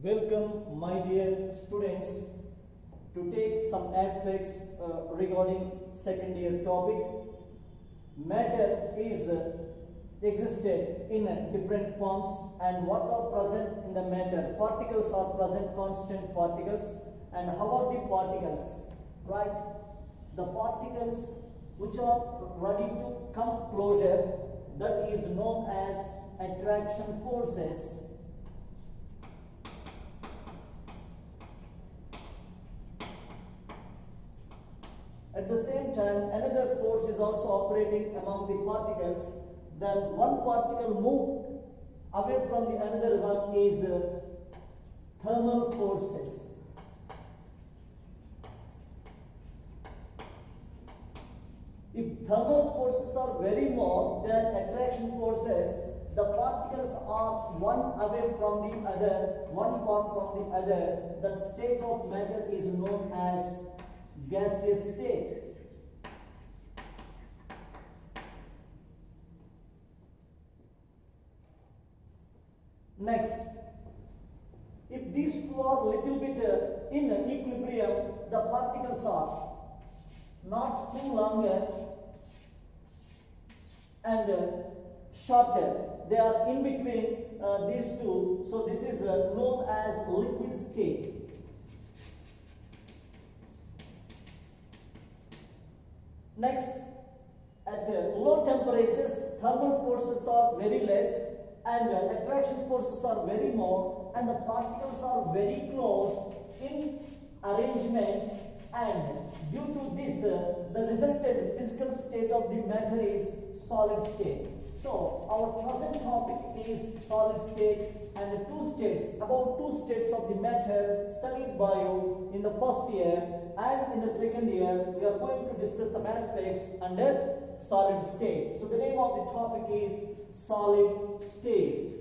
Welcome, my dear students, to take some aspects regarding second year topic. Matter is existed in different forms, and what are present in the matter? Particles are present, constant particles. And how are the particles? Right? The particles which are ready to come closer, that is known as attraction forces. At the same time, another force is also operating among the particles. Then one particle move away from the another one is thermal forces. If thermal forces are very more than attraction forces, the particles are one away from the other, one far from the other. That state of matter is known as gaseous state. Next, if these two are little bit in equilibrium, the particles are not too longer and shorter. They are in between these two. So this is known as liquid state. Next, at low temperatures, thermal forces are very less and attraction forces are very more, and the particles are very close in arrangement, and due to this, the resultant physical state of the matter is solid state. So, our present topic is solid state and about two states of the matter studied by you in the first year, and in the second year we are going to discuss some aspects under solid state. So the name of the topic is solid state.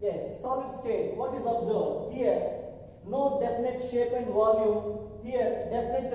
Yes, solid state. What is observed here? No definite shape and volume. Here definite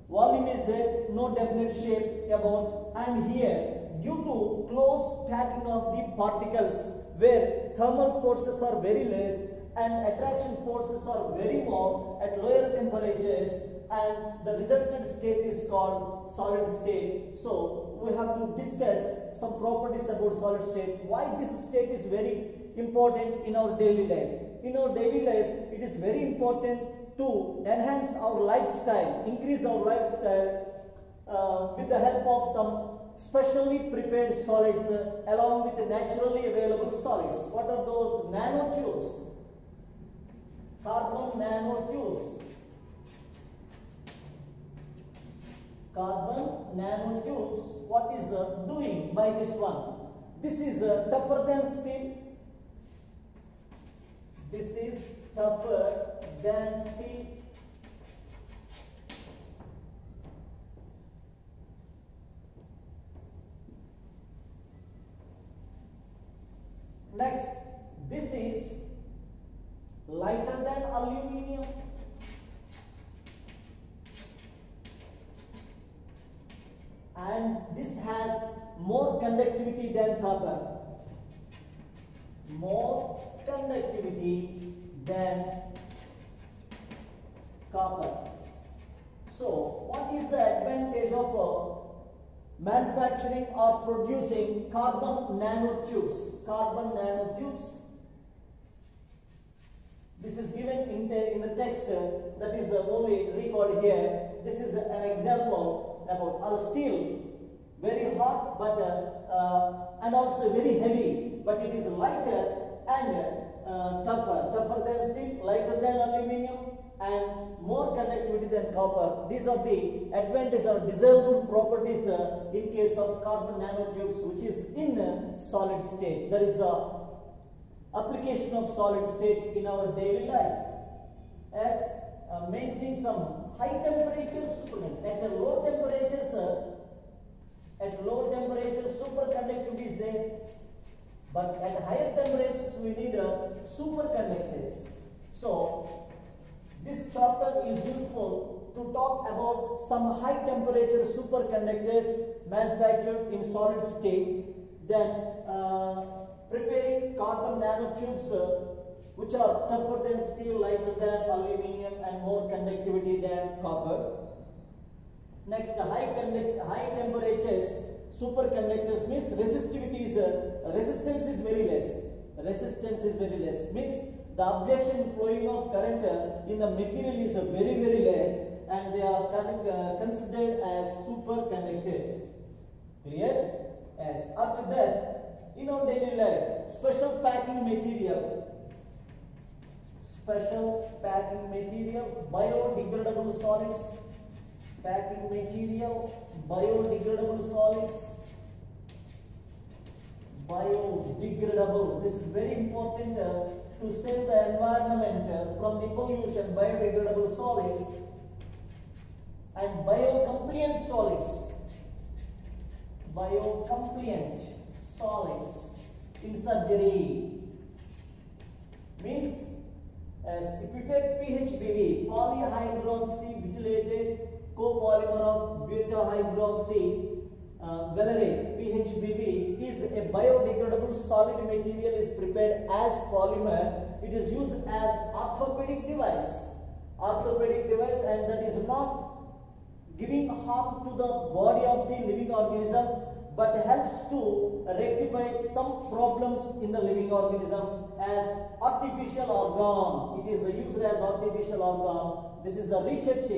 volume is there, no definite shape about, and here due to close packing of the particles where thermal forces are very less and attraction forces are very more at lower temperatures, and the resultant state is called solid state. So we have to discuss some properties about solid state. Why this state is very important in our daily life. In our daily life, it is very important to enhance our lifestyle, increase our lifestyle with the help of some specially prepared solids along with the naturally available solids. What are those? Nanotubes. Carbon nanotubes. Carbon nanotubes. What is doing by this one? This is tougher than steel. This is tougher than steel. Next, this is lighter than aluminium. And this has more conductivity than copper. More conductivity than copper. So, what is the advantage of manufacturing or producing carbon nanotubes? Carbon nanotubes. This is given in the text that is only recalled here. This is an example about our steel, very hot but and also very heavy, but it is lighter and tougher than steel, lighter than aluminium, and more conductivity than copper. These are the advantages or desirable properties in case of carbon nanotubes, which is in solid state. That is the application of solid state in our daily life, as maintaining some high temperature superconductivity. At low temperatures superconductivity is there, but at higher temperatures we need superconductors. So this chapter is useful to talk about some high temperature superconductors manufactured in solid state. Then preparing carbon nanotubes which are tougher than steel, lighter than aluminium and more conductivity than copper. Next, high temperatures superconductors means resistance is very less. Resistance is very less means the absorption flowing of current in the material is very less, and they are considered as superconductors. Clear? Yes. After that, in our daily life, special packing material, biodegradable solids, packing material, biodegradable solids, biodegradable. This is very important to save the environment from the pollution. Biodegradable solids and biocompliant solids. Biocompliant solids in surgery means, as if you take PHBV, polyhydroxybutylated copolymer of beta hydroxy valerate, PHBV is a biodegradable solid material, is prepared as polymer. It is used as orthopedic device, and that is not giving harm to the body of the living organism, but helps to rectify some problems in the living organism as artificial organ. It is used as artificial organ. This is the research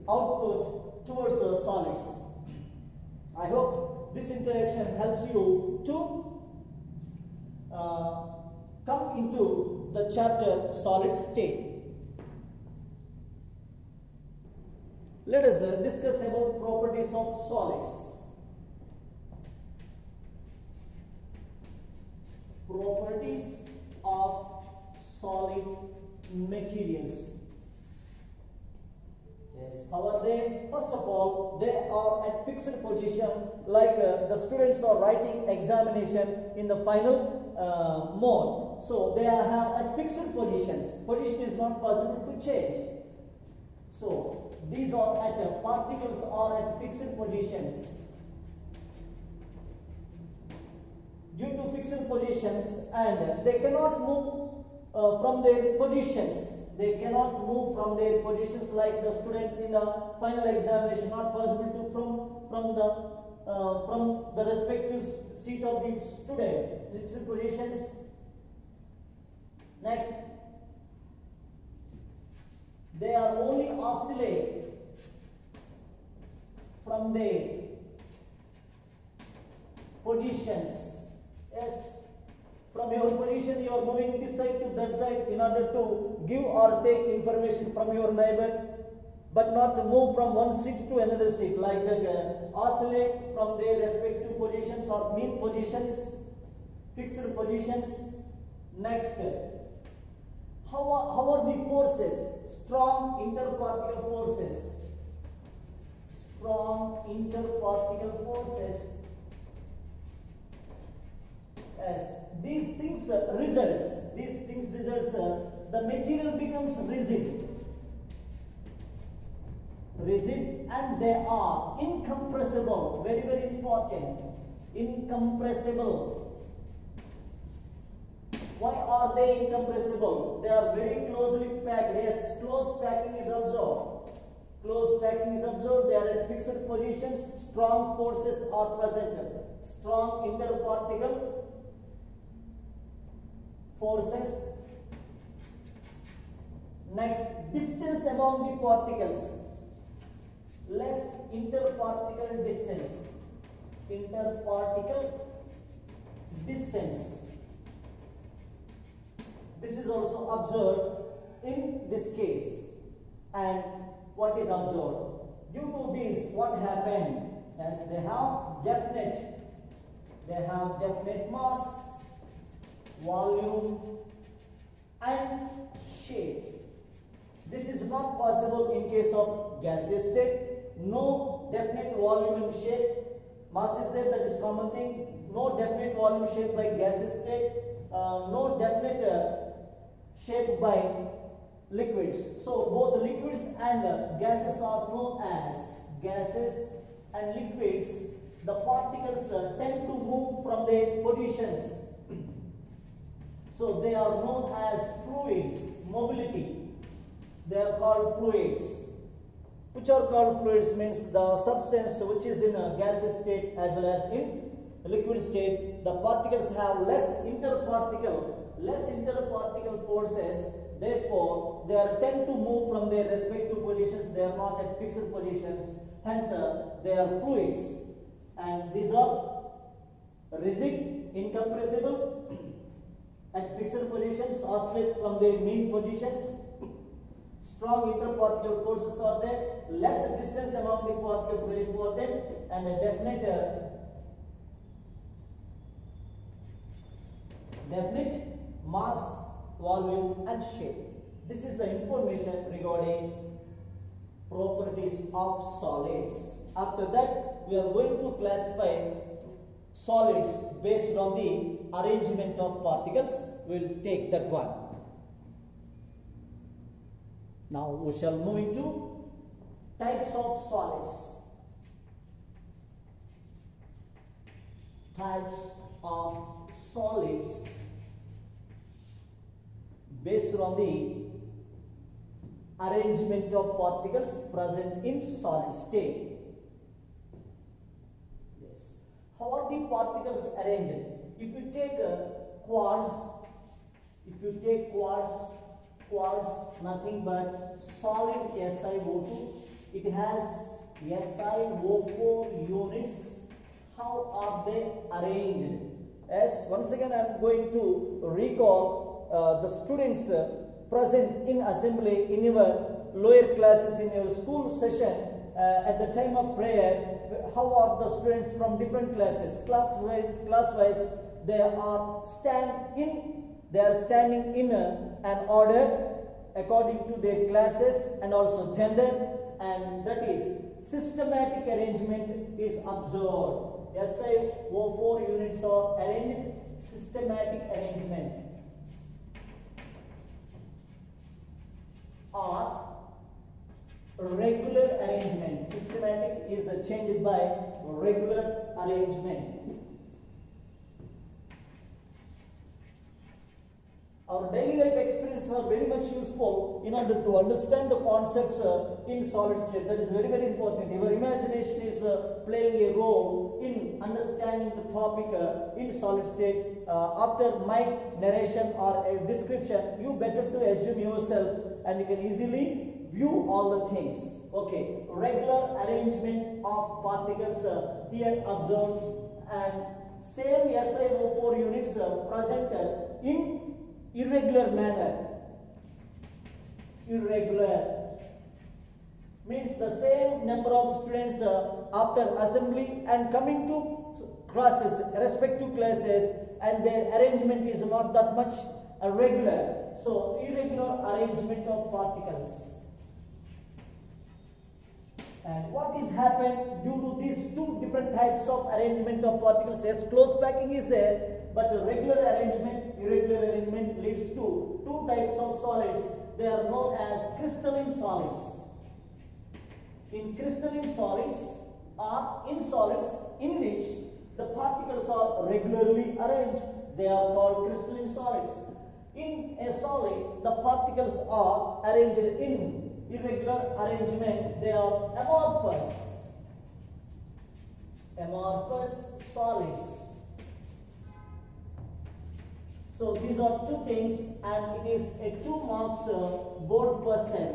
output towards solids. I hope this interaction helps you to come into the chapter solid state. Let us discuss about properties of solids. Properties of solid materials. Yes, how are they? First of all, they are at fixed position, like the students are writing examination in the final mode. So they have at fixed positions. Position is not possible to change. So these are at particles are at fixed positions. Due to fixed positions, and they cannot move from their positions. They cannot move from their positions, like the student in the final examination, not possible to from the respective seat of the student. Fixed positions. Next, they are only oscillate from their positions. Yes, from your position you are moving this side to that side in order to give or take information from your neighbor, but not to move from one seat to another seat, like that. Oscillate from their respective positions or mean positions, fixed positions. Next, how are the forces? Strong interparticle forces. Strong interparticle forces. Yes, these things results. The material becomes rigid, and they are incompressible. Very important. Incompressible. Why are they incompressible? They are very closely packed. Yes, close packing is observed. They are at fixed positions. Strong forces are present. Strong interparticle forces. Next, distance among the particles. Less interparticle distance. Interparticle distance. This is also observed in this case. And what is observed? Due to this, what happened? As they have definite mass, volume, and shape. This is not possible in case of gaseous state. No definite volume and shape. Mass is there, that is common thing. No definite volume shape by gaseous state. No definite shape by liquids. So both liquids and gases are known as gases and liquids. The particles tend to move from their positions. So they are known as fluids. Mobility. They are called fluids. Which are called fluids means the substance which is in a gaseous state as well as in liquid state. The particles have less interparticle forces. Therefore, they tend to move from their respective positions. They are not at fixed positions. Hence, they are fluids. And these are rigid, incompressible, at fixed positions, oscillate from their mean positions. Strong interparticle forces are there. Less distance among the particles, very important, and a definite mass, volume, and shape. This is the information regarding properties of solids. After that, we are going to classify solids based on the arrangement of particles. We will take that one. Now we shall move into types of solids. Types of solids based on the arrangement of particles present in solid state. Yes. How are the particles arranged? If you take quartz, nothing but solid SiO2. It has SiO4 units. How are they arranged? As once again I am going to recall the students present in assembly in your lower classes in your school session at the time of prayer. How are the students from different classes? Class wise, they are standing in an order according to their classes and also gender, and that is systematic arrangement is observed. SiO4 units are arranged, systematic arrangement, or regular arrangement. Systematic is changed by regular arrangement. Our daily life experiences are very much useful in order to understand the concepts in solid state. That is very, very important. Your imagination is playing a role in understanding the topic in solid state. After my narration or a description, you better to assume yourself and you can easily view all the things. Okay, regular arrangement of particles here observed, and same SiO4 units presented in irregular manner. Irregular means the same number of students after assembly and coming to classes, respective classes, and their arrangement is not that much regular. So irregular arrangement of particles. And what is happened due to these two different types of arrangement of particles? Yes, close packing is there, but regular arrangement, irregular arrangement leads to two types of solids. They are known as crystalline solids. In crystalline solids or in solids in which the particles are regularly arranged, they are called crystalline solids. In a solid, the particles are arranged in irregular arrangement. They are amorphous. Amorphous solids. So these are two things, and it is a 2 marks board question.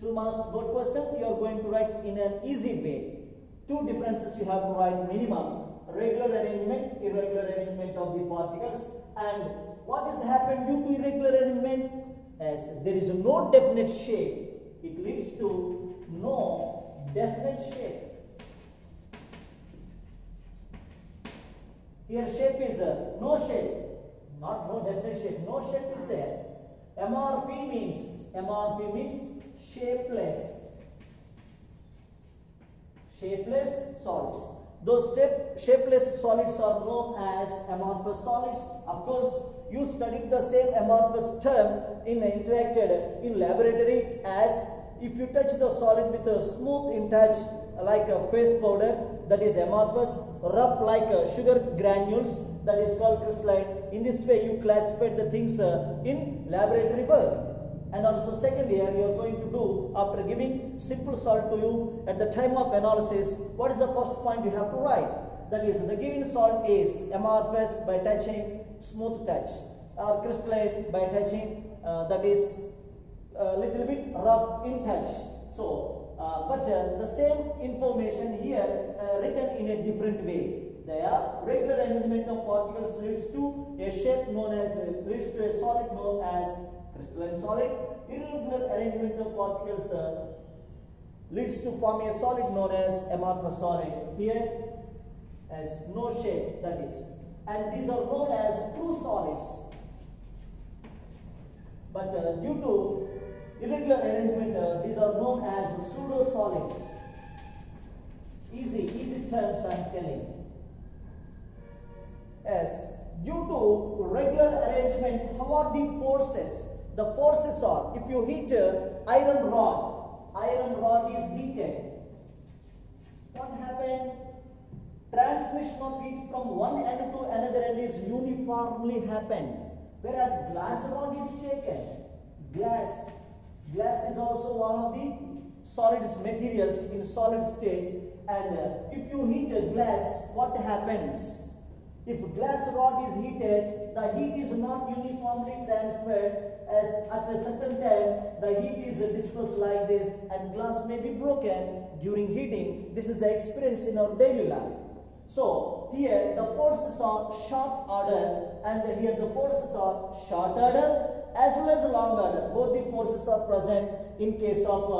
2 marks board question you are going to write in an easy way. Two differences you have to write minimum. Regular arrangement, irregular arrangement of the particles. And what has happened due to irregular arrangement? As there is no definite shape, it leads to no definite shape. Here shape is no shape, not no definite shape. No shape is there. MRP means shapeless. Shapeless solids. Those shapeless solids are known as amorphous solids. Of course, you studied the same amorphous term interacted in laboratory, as if you touch the solid with a smooth in touch like a face powder, that is amorphous, rough like sugar granules, that is called crystalline. In this way you classified the things in laboratory work. And also second year you are going to do, after giving simple salt to you at the time of analysis, what is the first point you have to write? That is, the given salt is amorphous by touching, smooth touch, or crystalline by touching, that is a little bit rough in touch. So, but the same information here written in a different way. The regular arrangement of particles leads to a shape known as, leads to a solid known as crystalline solid. Irregular arrangement of particles leads to form a solid known as amorphous solid. Here as no shape, that is, and these are known as true solids. But due to irregular arrangement, these are known as pseudo solids. Easy terms I am telling. Yes, due to regular arrangement, how are the forces? The forces are, if you heat iron rod is heated. What happened? Transmission of heat from one end to another end is uniformly happened. Whereas glass rod is taken. Glass is also one of the solid materials in solid state. And if you heat a glass, what happens? If glass rod is heated, the heat is not uniformly transferred, as at a certain time the heat is dispersed like this and glass may be broken during heating. This is the experience in our daily life. So here the forces are short order and here the forces are short order as well as long order. Both the forces are present in case of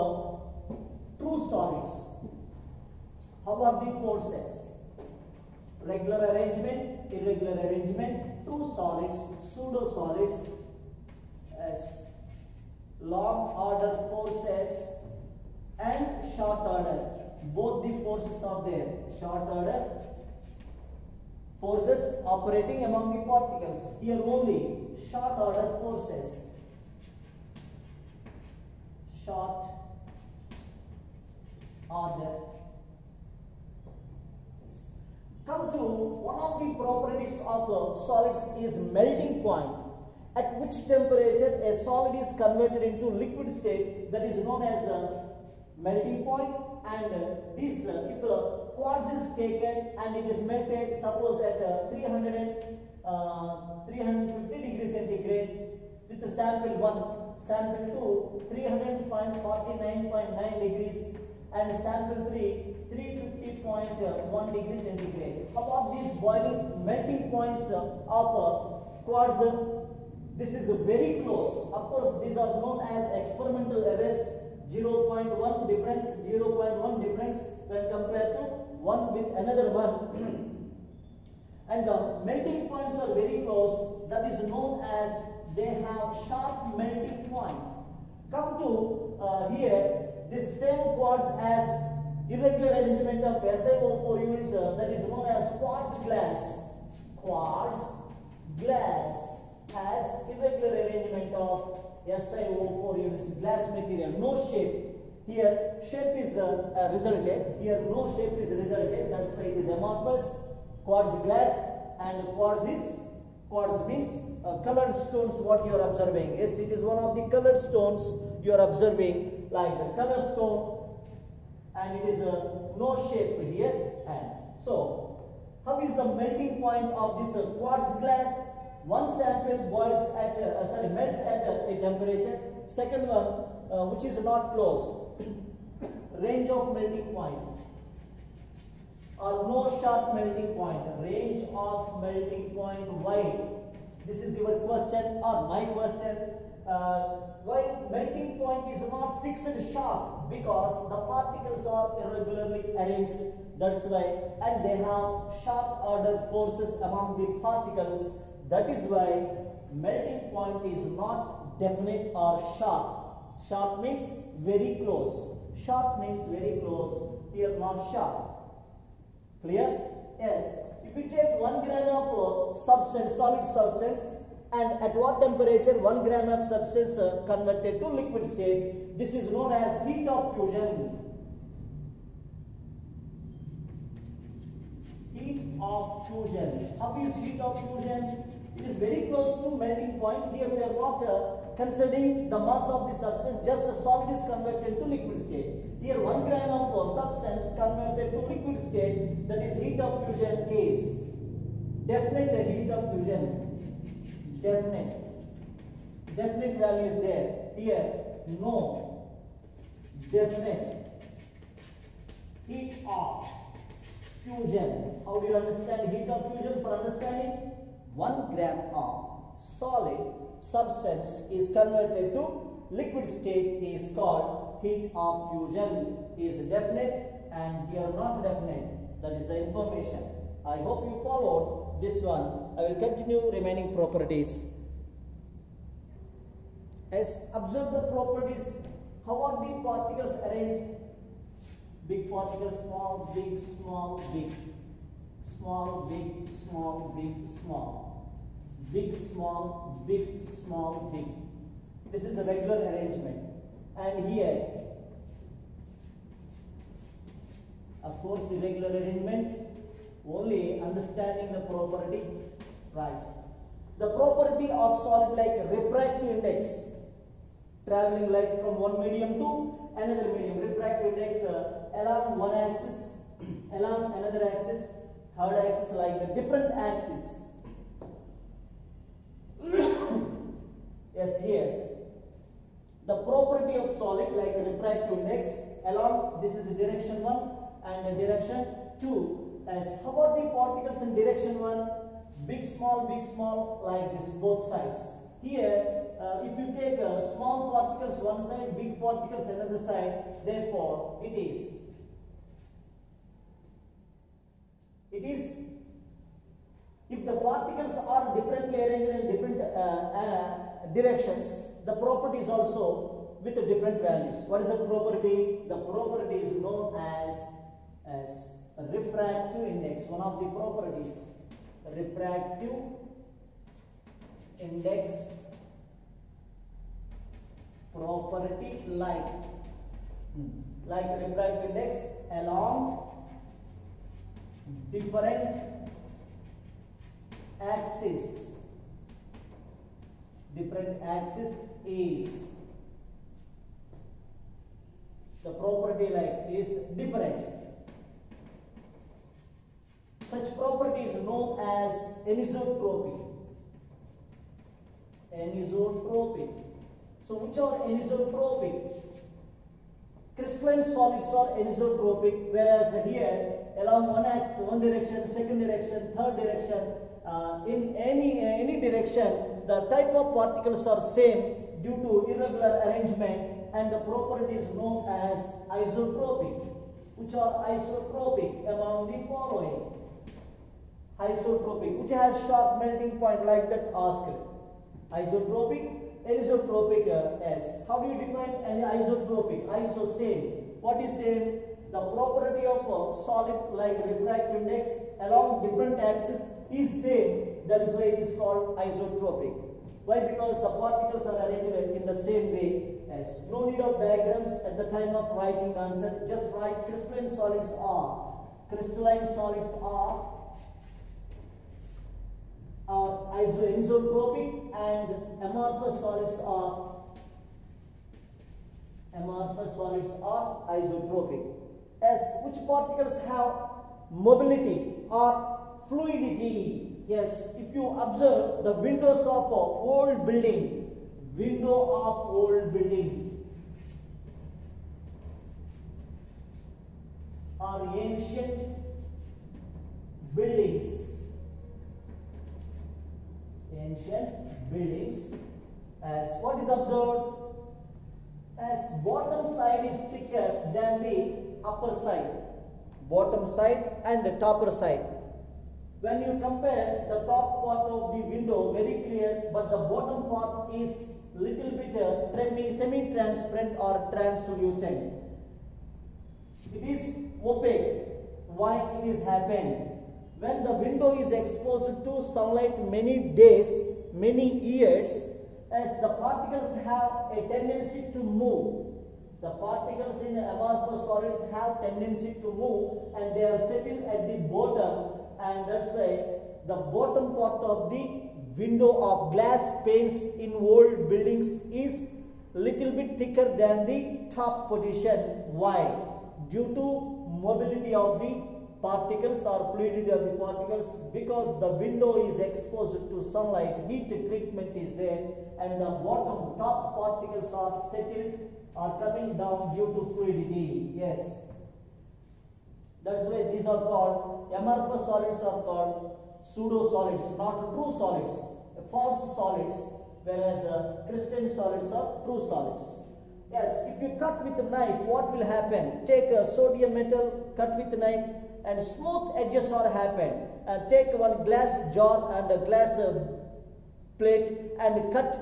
true solids. How are the forces? Regular arrangement, irregular arrangement, true solids, pseudo solids, as long order forces and short order. Both the forces are there. Short order forces operating among the particles. Here only short order forces. Short order. Come to one of the properties of solids is melting point, at which temperature a solid is converted into liquid state, that is known as melting point. And this if quartz is taken and it is melted, suppose at 350 degrees centigrade with the sample 1, sample 2 349.9 degrees and sample 3 350.1 degrees centigrade. About these boiling melting points of quartz, this is very close. Of course, these are known as experimental errors. 0.1 difference, 0.1 difference when compared to one with another one. And the melting points are very close. That is known as they have sharp melting point. Come to here, this same quartz has irregular arrangement of SiO4 units, that is known as quartz glass. Quartz glass has irregular arrangement of SiO4 units, glass material, no shape. Here shape is resulted, here no shape is resulted, that's why it is amorphous. Quartz glass and quartz means colored stones what you are observing. Yes, it is one of the colored stones you are observing, like the color stone, and it is no shape here. And so how is the melting point of this quartz glass? One sample boils at melts at a temperature. Second one, which is not close, range of melting point or no sharp melting point. Range of melting point. Why? This is your question or my question. Why melting point is not fixed sharp? Because the particles are irregularly arranged. That's why, and they have sharp order forces among the particles. That is why melting point is not definite or sharp. Sharp means very close. Sharp means very close. Here not sharp. Clear? Yes. If you take 1 gram of substance, solid substance, and at what temperature 1 gram of substance converted to liquid state, this is known as heat of fusion. fusion. How is heat of fusion? It is very close to melting point. Here we are not considering the mass of the substance, just the solid is converted to liquid state. Here 1 gram of substance converted to liquid state, that is heat of fusion is definite heat of fusion. Definite value is there. Here no definite heat of fusion. How do you understand heat of fusion? For understanding, 1 gram of solid substance is converted to liquid state is called heat of fusion. Is definite and here not definite. That is the information. I hope you followed this one. I will continue remaining properties. As observe the properties, how are the particles arranged? Big particles, small, big, small, big. Small, big, small, big, small. Big, small, big, small, big. This is a regular arrangement. And here, of course, irregular arrangement, only understanding the property, right? The property of solid like refractive index, traveling light from one medium to another medium. Refractive index along one axis, along another axis, third axis, like the different axis. Yes, here the property of solid like refractive index along, this is direction 1 and direction 2. As how are the particles in direction 1? Big, small, like this, both sides. Here, if you take small particles one side, big particles another side, therefore it is if the particles are differently arranged in different directions, the property is also with different values. What is the property? The property is known as refractive index. One of the properties, refractive index property like refractive index along different axis. Different axis is the property like is different. Such property is known as anisotropic. Anisotropic. So which are anisotropic? Crystalline solids are anisotropic, whereas here along one axis, one direction, second direction, third direction, in any direction, the type of particles are same due to irregular arrangement, and the property is known as isotropic. Which are isotropic among the following? Isotropic, which has sharp melting point like that asked. Isotropic, anisotropic S. How do you define an isotropic? Iso same. What is same? The property of a solid like refractive index along different axes is same. That is why it is called isotropic. Why? Because the particles are arranged in the same way as. No need of diagrams at the time of writing the answer. Just write crystalline solids are. Crystalline solids are anisotropic and amorphous solids are isotropic. As which particles have mobility or fluidity? Yes, if you observe the windows of a old building, or ancient buildings, as what is observed? As bottom side is thicker than the upper side, bottom side and the topper side. When you compare the top part of the window, very clear, but the bottom part is little bit semi-transparent or translucent. It is opaque. Why it is happened? When the window is exposed to sunlight many days, many years, as the particles have a tendency to move. The particles in amorphous solids have tendency to move and they are settled at the bottom. and that's why the bottom part of the window of glass panes in old buildings is little bit thicker than the top position. Why? Due to mobility of the particles or fluidity of the particles, because the window is exposed to sunlight, heat treatment is there, and the bottom top particles are settled or coming down due to fluidity. Yes, that's why these are called amorphous solids, are called pseudo solids, not true solids, false solids, whereas crystalline solids are true solids. Yes, if you cut with a knife, what will happen? Take a sodium metal, cut with a knife, and smooth edges are happen. And take one glass jar and a glass plate and cut.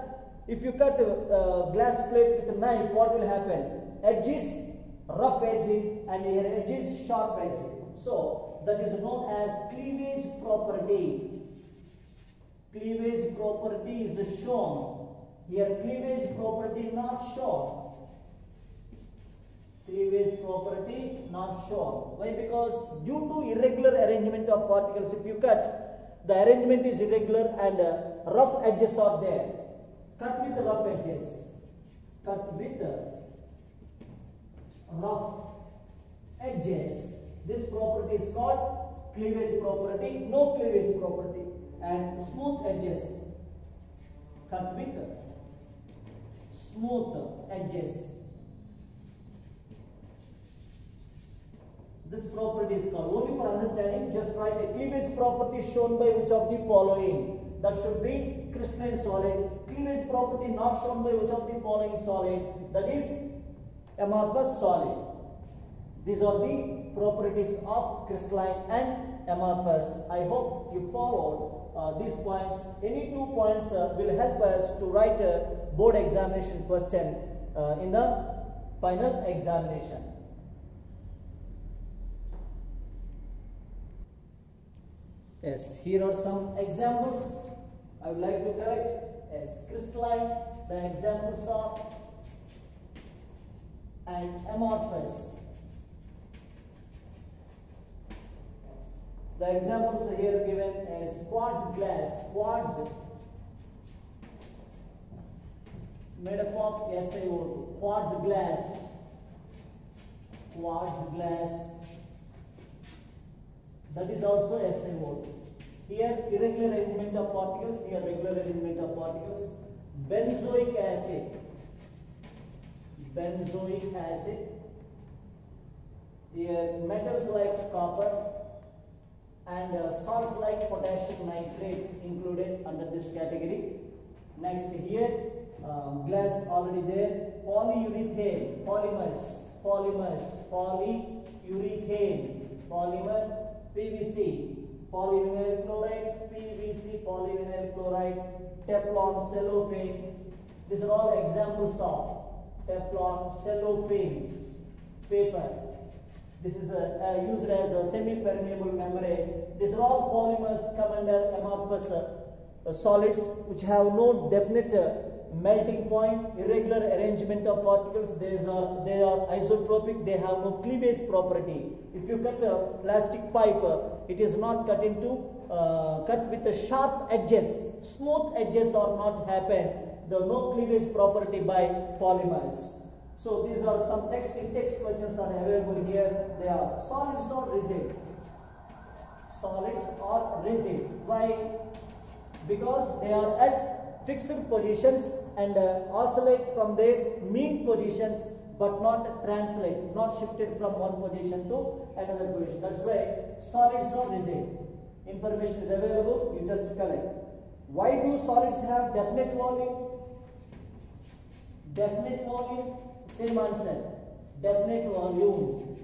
If you cut a glass plate with a knife, what will happen? Edges, rough edging, and here edges, sharp edging. So that is known as cleavage property. Cleavage property is shown. Here cleavage property not shown. Cleavage property not shown. Why? Because due to irregular arrangement of particles, if you cut, the arrangement is irregular and rough edges are there. Cut with rough edges. Cut with rough edges. This property is called cleavage property. No cleavage property. And smooth edges. Cut with smooth edges. This property is called. Only for understanding, just write a cleavage property shown by which of the following. That should be crystalline solid. Cleavage property not shown by which of the following solid. That is amorphous solid. These are the properties of crystalline and amorphous. I hope you followed these points. Any 2 points will help us to write a board examination question in the final examination. Yes, here are some examples I would like to collect. Yes, crystalline, the examples are, and amorphous. Yes. The examples here given is quartz glass. Quartz made up of SiO2. Quartz glass. Quartz glass. That is also SiO2. Here irregular arrangement of particles, here regular arrangement of particles. Benzoic acid. Benzoic acid. Here metals like copper and salts like potassium nitrate included under this category. Next here glass already there. Polyurethane, polymers, polyurethane, polymer, PVC, polyvinyl chloride, PVC, polyvinyl chloride, Teflon, cellophane. These are all examples of Teflon, cellophane, paper. This is used as a semi-permeable membrane. These are all polymers come under amorphous solids which have no definite melting point, irregular arrangement of particles. They are isotropic. They have no cleavage property. If you cut a plastic pipe, it is not cut into cut with the sharp edges. Smooth edges are not happen. There are no cleavage property by polymers. So these are some text questions are available here. They are solids or resid. Solids or resid. Why? Because they are at fixed positions and oscillate from their mean positions, but not translate, not shifted from one position to another position. That's why solids or resid. Information is available, you just collect. Why do solids have definite volume? Definite volume, same answer. Definite volume.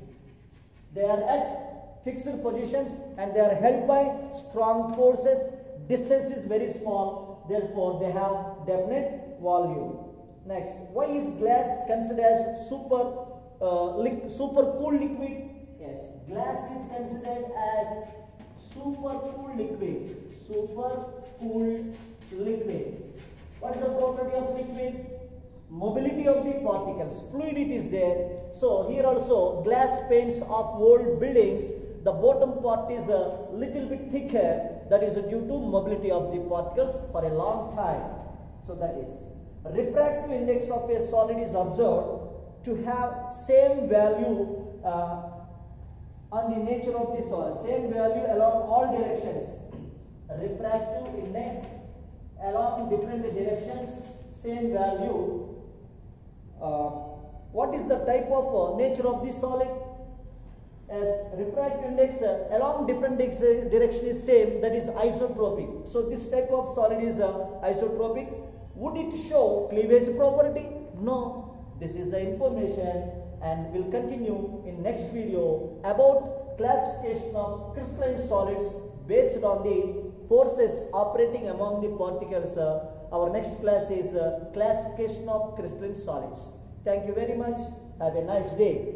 They are at fixed positions and they are held by strong forces. Distance is very small, therefore they have definite volume. Next, why is glass considered as super cool liquid? Yes, glass is considered as super cool liquid. Super cool liquid. What is the property of liquid? Mobility of the particles. Fluidity is there. So here also glass panes of old buildings, the bottom part is a little bit thicker, that is due to mobility of the particles for a long time. So that is refractive index of a solid is observed to have same value on the nature of the solid, same value along all directions. Refractive index along different directions, same value. What is the type of nature of the solid? As refractive index along different direction is same, that is isotropic. So this type of solid is isotropic. Would it show cleavage property? No. This is the information, and we'll continue in next video about classification of crystalline solids based on the forces operating among the particles. Our next class is classification of crystalline solids. Thank you very much. Have a nice day.